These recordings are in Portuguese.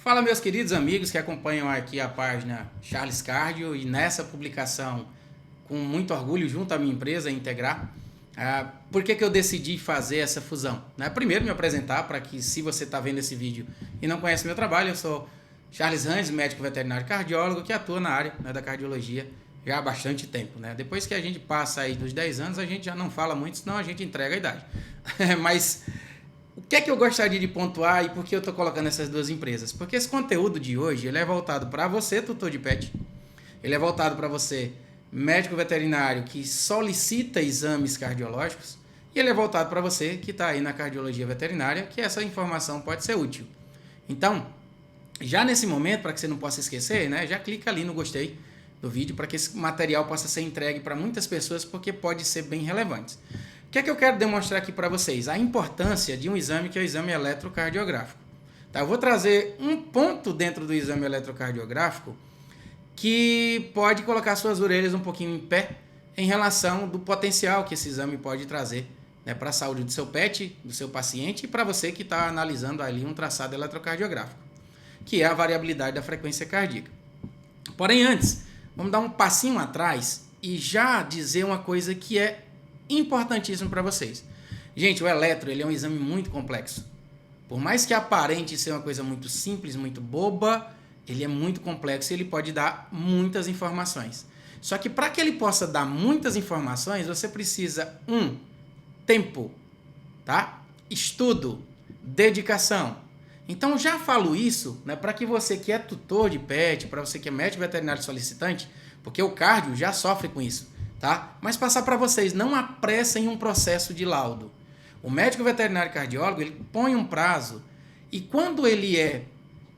Fala, meus queridos amigos que acompanham aqui a página Charles Cardio, e nessa publicação, com muito orgulho, junto à minha empresa, Integrar, por que eu decidi fazer essa fusão? Primeiro, me apresentar para que, se você está vendo esse vídeo e não conhece meu trabalho, eu sou Charles Randes, médico veterinário cardiólogo, que atua na área da cardiologia já há bastante tempo. Depois que a gente passa aí dos 10 anos, a gente já não fala muito, senão a gente entrega a idade. Mas o que é que eu gostaria de pontuar e por que eu estou colocando essas duas empresas? Porque esse conteúdo de hoje ele é voltado para você, tutor de pet. Ele é voltado para você, médico veterinário que solicita exames cardiológicos. E ele é voltado para você que está aí na cardiologia veterinária, que essa informação pode ser útil. Então, já nesse momento, para que você não possa esquecer, já clica ali no gostei do vídeo para que esse material possa ser entregue para muitas pessoas, porque pode ser bem relevante. O que é que eu quero demonstrar aqui para vocês? A importância de um exame que é o exame eletrocardiográfico. Eu vou trazer um ponto dentro do exame eletrocardiográfico que pode colocar suas orelhas um pouquinho em pé em relação do potencial que esse exame pode trazer para a saúde do seu pet, do seu paciente e para você que está analisando ali um traçado eletrocardiográfico, que é a variabilidade da frequência cardíaca. Porém, antes, vamos dar um passinho atrás e já dizer uma coisa que é importantíssimo para vocês. Gente, o eletro ele é um exame muito complexo. Por mais que aparente ser uma coisa muito simples, muito boba, ele é muito complexo e ele pode dar muitas informações. Só que para que ele possa dar muitas informações, você precisa, tempo, estudo, dedicação. Então já falo isso para que você que é tutor de pet, para você que é médico veterinário solicitante, porque o cardio já sofre com isso. Mas passar para vocês, não apressem um processo de laudo. O médico veterinário cardiólogo, ele põe um prazo e quando ele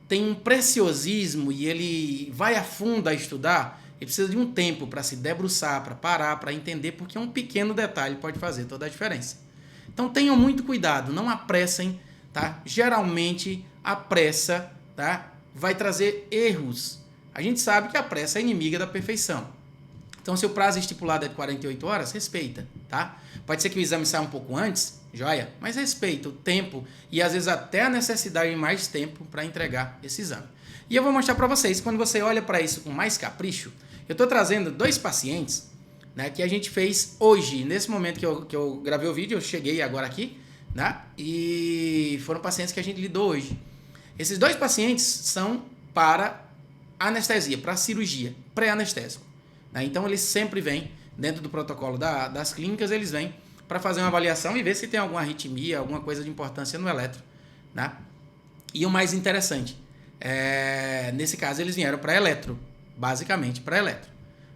tem um preciosismo e ele vai a fundo a estudar, ele precisa de um tempo para se debruçar, para parar, para entender, porque um pequeno detalhe pode fazer toda a diferença. Então tenham muito cuidado, não apressem, Geralmente a pressa, vai trazer erros. A gente sabe que a pressa é inimiga da perfeição. Então, se o prazo estipulado é de 48 horas, respeita, Pode ser que o exame saia um pouco antes, joia, mas respeita o tempo e às vezes até a necessidade de mais tempo para entregar esse exame. E eu vou mostrar para vocês, quando você olha para isso com mais capricho, eu estou trazendo 2 pacientes que a gente fez hoje, nesse momento que eu gravei o vídeo, eu cheguei agora aqui, e foram pacientes que a gente lidou hoje. Esses 2 pacientes são para anestesia, para cirurgia, pré-anestésico. Então, eles sempre vêm, dentro do protocolo das clínicas, eles vêm para fazer uma avaliação e ver se tem alguma arritmia, alguma coisa de importância no eletro. E o mais interessante, nesse caso, eles vieram para eletro, basicamente para eletro.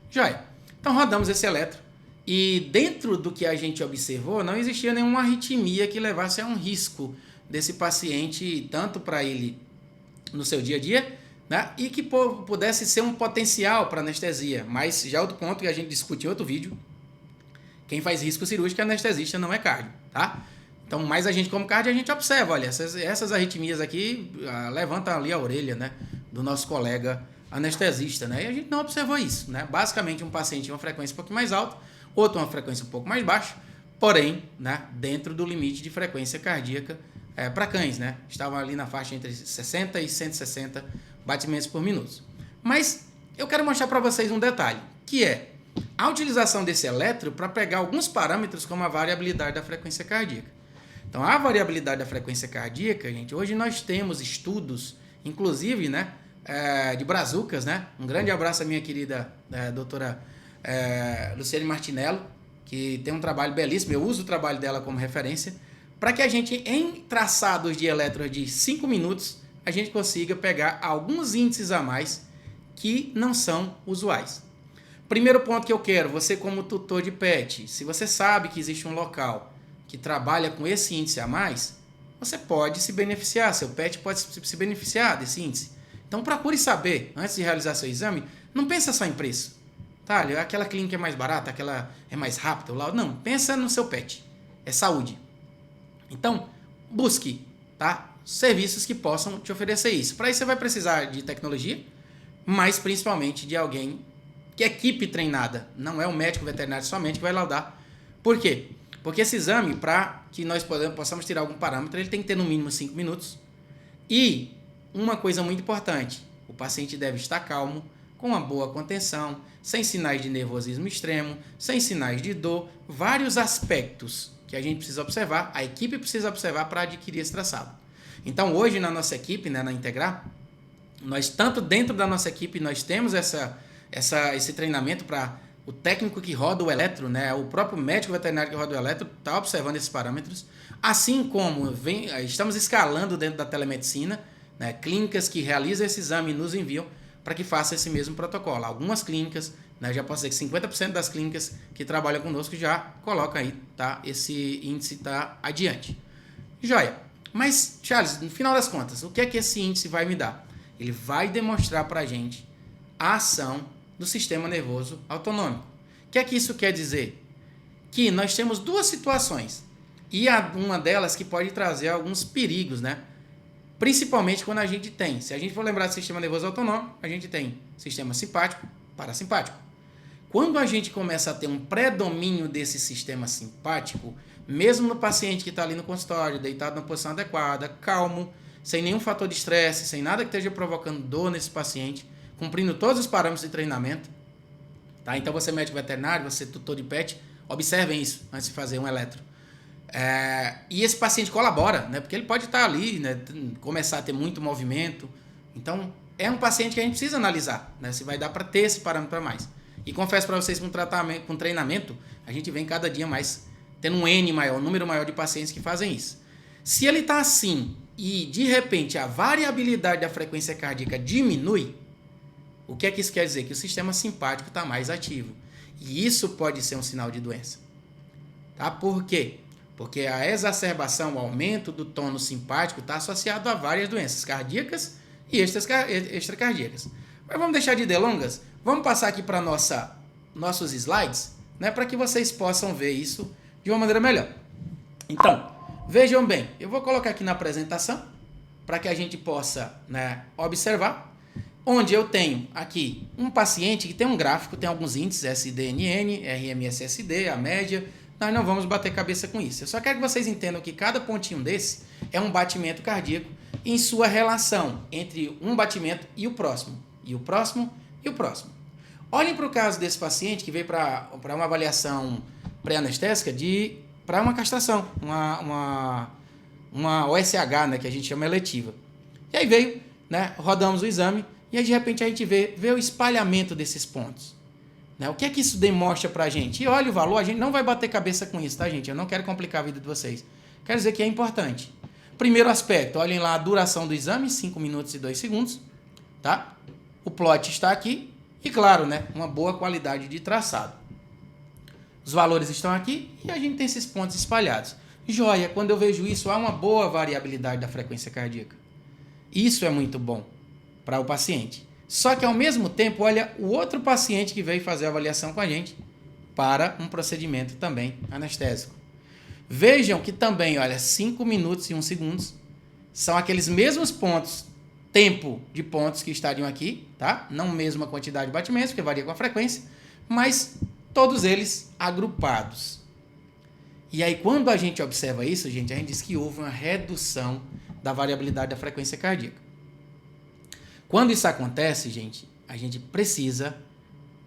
Joia. Então, rodamos esse eletro e dentro do que a gente observou, não existia nenhuma arritmia que levasse a um risco desse paciente, tanto para ele no seu dia a dia, e que pudesse ser um potencial para anestesia. Mas já outro ponto que a gente discutiu em outro vídeo, quem faz risco cirúrgico é anestesista, não é cardio, Então, mais a gente como cardio, a gente observa, olha, essas arritmias aqui levantam ali a orelha, do nosso colega anestesista, E a gente não observou isso, Basicamente, um paciente de uma frequência um pouco mais alta, outro uma frequência um pouco mais baixa, porém, dentro do limite de frequência cardíaca para cães, Estavam ali na faixa entre 60 e 160 batimentos por minuto. Mas eu quero mostrar para vocês um detalhe, que é a utilização desse eletro para pegar alguns parâmetros como a variabilidade da frequência cardíaca. Então, a variabilidade da frequência cardíaca, gente, hoje nós temos estudos, inclusive, de brazucas, Um grande abraço à minha querida doutora Luciane Martinello, que tem um trabalho belíssimo, eu uso o trabalho dela como referência, para que a gente, em traçados de eletros de 5 minutos, a gente consiga pegar alguns índices a mais que não são usuais. Primeiro ponto que eu quero, você como tutor de pet, se você sabe que existe um local que trabalha com esse índice a mais, você pode se beneficiar, seu pet pode se beneficiar desse índice. Então procure saber, antes de realizar seu exame, não pensa só em preço. Aquela clínica é mais barata, aquela é mais rápida, não, pensa no seu pet, é saúde. Então, busque, serviços que possam te oferecer isso. Para isso você vai precisar de tecnologia, mas principalmente de alguém que é equipe treinada. Não é o médico veterinário somente que vai laudar. Por quê? Porque esse exame, para que nós possamos tirar algum parâmetro, ele tem que ter no mínimo 5 minutos. E uma coisa muito importante: o paciente deve estar calmo, com uma boa contenção, sem sinais de nervosismo extremo, sem sinais de dor, vários aspectos que a gente precisa observar, a equipe precisa observar para adquirir esse traçado. Então, hoje na nossa equipe, né, na Integrar, nós, tanto dentro da nossa equipe, nós temos esse treinamento para o técnico que roda o eletro, né, o próprio médico veterinário que roda o eletro, está observando esses parâmetros, assim como estamos escalando dentro da telemedicina, né, clínicas que realizam esse exame e nos enviam para que faça esse mesmo protocolo. Algumas clínicas, né, já posso dizer que 50% das clínicas que trabalham conosco já colocam aí, tá, esse índice tá adiante. Joia. Mas, Charles, no final das contas, o que é que esse índice vai me dar? Ele vai demonstrar para a gente a ação do sistema nervoso autonômico. O que é que isso quer dizer? Que nós temos duas situações, e uma delas que pode trazer alguns perigos, né? Principalmente quando a gente tem, se a gente for lembrar do sistema nervoso autonômico, a gente tem sistema simpático, parasimpático. Quando a gente começa a ter um predomínio desse sistema simpático, mesmo no paciente que está ali no consultório, deitado na posição adequada, calmo, sem nenhum fator de estresse, sem nada que esteja provocando dor nesse paciente, cumprindo todos os parâmetros de treinamento, tá? Então você médico veterinário, você tutor de pet, observem isso antes de fazer um eletro. E esse paciente colabora, né? Porque ele pode estar ali, né? Começar a ter muito movimento. Então, é um paciente que a gente precisa analisar, né? Se vai dar para ter esse parâmetro a mais. E confesso para vocês, com treinamento, a gente vem cada dia mais tendo um N maior, um número maior de pacientes que fazem isso. Se ele está assim e, de repente, a variabilidade da frequência cardíaca diminui, o que é que isso quer dizer? Que o sistema simpático está mais ativo. E isso pode ser um sinal de doença. Tá? Por quê? Porque a exacerbação, o aumento do tônus simpático está associado a várias doenças cardíacas e extracardíacas. Mas vamos deixar de delongas, vamos passar aqui para nossos slides, né, para que vocês possam ver isso de uma maneira melhor. Então, vejam bem, eu vou colocar aqui na apresentação para que a gente possa, né, observar, onde eu tenho aqui um paciente que tem um gráfico, tem alguns índices, SDNN, RMSSD, a média. Nós não vamos bater cabeça com isso. Eu só quero que vocês entendam que cada pontinho desse é um batimento cardíaco em sua relação entre um batimento e o próximo, e o próximo, e o próximo. Olhem para o caso desse paciente que veio para uma avaliação pré-anestésica para uma castração, uma OSH, né, que a gente chama eletiva. E aí veio, né, rodamos o exame e aí de repente a gente vê o espalhamento desses pontos. O que é que isso demonstra pra gente? E olha o valor, a gente não vai bater cabeça com isso, tá, gente? Eu não quero complicar a vida de vocês. Quero dizer que é importante. Primeiro aspecto, olhem lá a duração do exame, 5 minutos e 2 segundos, tá? O plot está aqui e, claro, né, uma boa qualidade de traçado. Os valores estão aqui e a gente tem esses pontos espalhados. Joia, quando eu vejo isso, há uma boa variabilidade da frequência cardíaca. Isso é muito bom para o paciente. Só que, ao mesmo tempo, olha o outro paciente que veio fazer a avaliação com a gente para um procedimento também anestésico. Vejam que também, olha, 5 minutos e 1 segundo são aqueles mesmos pontos, tempo de pontos que estariam aqui, tá? Não mesma quantidade de batimentos, porque varia com a frequência, mas todos eles agrupados. E aí, quando a gente observa isso, gente, a gente diz que houve uma redução da variabilidade da frequência cardíaca. Quando isso acontece, gente, a gente precisa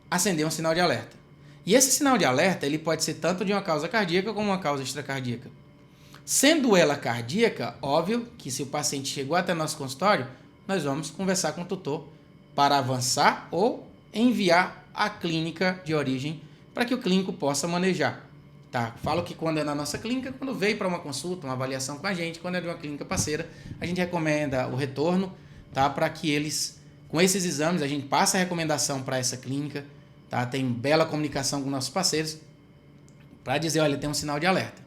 acender um sinal de alerta. E esse sinal de alerta, ele pode ser tanto de uma causa cardíaca como uma causa extracardíaca. Sendo ela cardíaca, óbvio que se o paciente chegou até nosso consultório, nós vamos conversar com o tutor para avançar ou enviar à clínica de origem para que o clínico possa manejar. Tá? Falo que quando é na nossa clínica, quando veio para uma consulta, uma avaliação com a gente, quando é de uma clínica parceira, a gente recomenda o retorno, tá? Para que eles, com esses exames, a gente passa a recomendação para essa clínica, tá? Tem bela comunicação com nossos parceiros para dizer, olha, tem um sinal de alerta.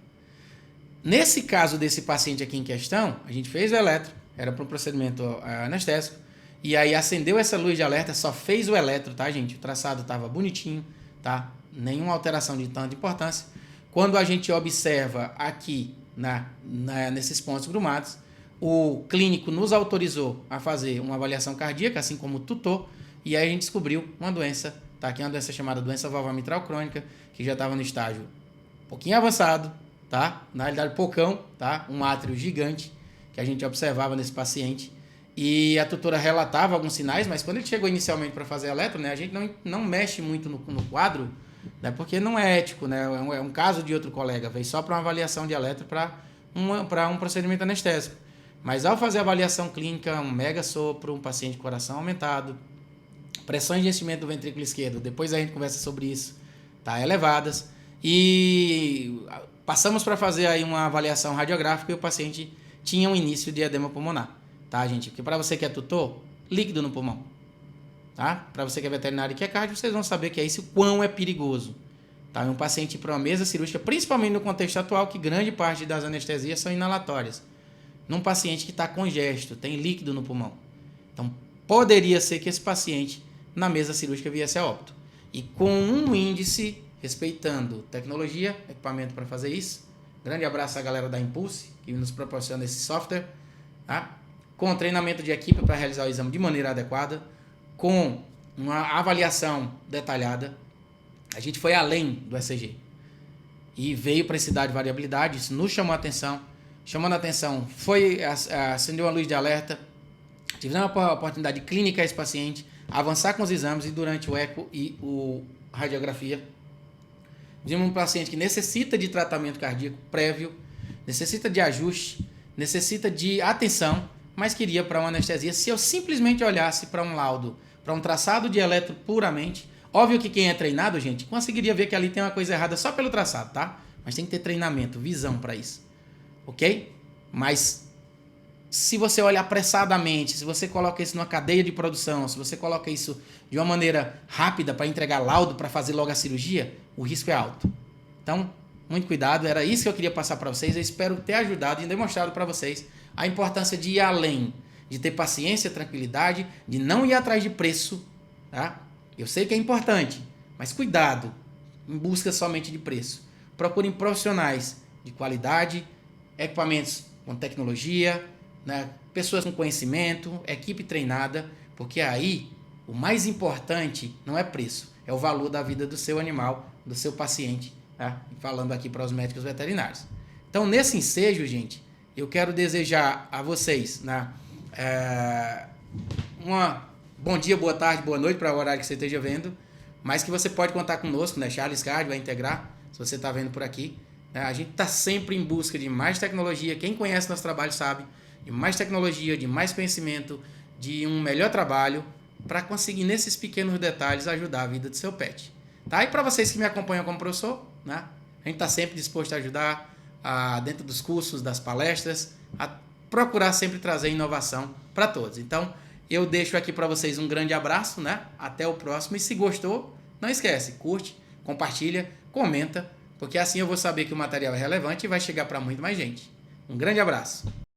Nesse caso desse paciente aqui em questão, a gente fez o eletro, era para um procedimento anestésico, e aí acendeu essa luz de alerta, só fez o eletro, tá, gente? O traçado estava bonitinho, tá? Nenhuma alteração de tanta importância. Quando a gente observa aqui, nesses pontos grumados, o clínico nos autorizou a fazer uma avaliação cardíaca, assim como o tutor, e aí a gente descobriu uma doença, tá? Que é uma doença chamada doença valvar mitral crônica, que já estava no estágio um pouquinho avançado, tá? Na realidade, pocão, tá? Um átrio gigante que a gente observava nesse paciente. E a tutora relatava alguns sinais, mas quando ele chegou inicialmente para fazer eletro, né, a gente não mexe muito no quadro, né, porque não é ético, né, é um caso de outro colega, veio só para uma avaliação de eletro para um procedimento anestésico. Mas ao fazer a avaliação clínica, um mega sopro, um paciente de coração aumentado, pressões de enchimento do ventrículo esquerdo, depois a gente conversa sobre isso, tá, elevadas, e passamos para fazer aí uma avaliação radiográfica e o paciente tinha um início de edema pulmonar. Tá, gente? Porque para você que é tutor, líquido no pulmão. Tá? Para você que é veterinário e que é cardio, vocês vão saber que é isso, quão é perigoso. Tá? Um paciente ir para uma mesa cirúrgica, principalmente no contexto atual, que grande parte das anestesias são inalatórias. Num paciente que está congesto, tem líquido no pulmão. Então, poderia ser que esse paciente, na mesa cirúrgica, viesse a óbito. E com um índice, respeitando tecnologia, equipamento para fazer isso. Grande abraço à galera da Impulse, que nos proporciona esse software. Tá? Com treinamento de equipe para realizar o exame de maneira adequada, com uma avaliação detalhada. A gente foi além do ECG e veio para esse dado de variabilidade, isso nos chamou a atenção. Chamando a atenção, acendeu uma luz de alerta, tivemos a oportunidade de clínica esse paciente, avançar com os exames e durante o eco e a radiografia, vimos um paciente que necessita de tratamento cardíaco prévio, necessita de ajuste, necessita de atenção, mas queria para uma anestesia. Se eu simplesmente olhasse para um laudo, para um traçado de eletro puramente, óbvio que quem é treinado, gente, conseguiria ver que ali tem uma coisa errada só pelo traçado, tá? Mas tem que ter treinamento, visão para isso, ok? Mas se você olhar apressadamente, se você coloca isso numa cadeia de produção, se você coloca isso de uma maneira rápida para entregar laudo, para fazer logo a cirurgia, o risco é alto. Então, muito cuidado, era isso que eu queria passar para vocês. Eu espero ter ajudado e demonstrado para vocês a importância de ir além, de ter paciência, tranquilidade, de não ir atrás de preço, tá? Eu sei que é importante, mas cuidado em busca somente de preço. Procurem profissionais de qualidade, equipamentos com tecnologia, né? Pessoas com conhecimento, equipe treinada, porque aí o mais importante não é preço, é o valor da vida do seu animal, do seu paciente, tá? Falando aqui para os médicos veterinários. Então, nesse ensejo, gente, eu quero desejar a vocês, né, bom dia, boa tarde, boa noite para o horário que você esteja vendo, mas que você pode contar conosco, né? Charles Card vai integrar, se você está vendo por aqui. Né? A gente está sempre em busca de mais tecnologia. Quem conhece nosso trabalho sabe, de mais tecnologia, de mais conhecimento, de um melhor trabalho, para conseguir, nesses pequenos detalhes, ajudar a vida do seu pet. Tá? E para vocês que me acompanham como professor, né? A gente está sempre disposto a ajudar, dentro dos cursos, das palestras, a procurar sempre trazer inovação para todos. Então, eu deixo aqui para vocês um grande abraço, né? Até o próximo. E se gostou, não esquece, curte, compartilha, comenta, porque assim eu vou saber que o material é relevante e vai chegar para muito mais gente. Um grande abraço.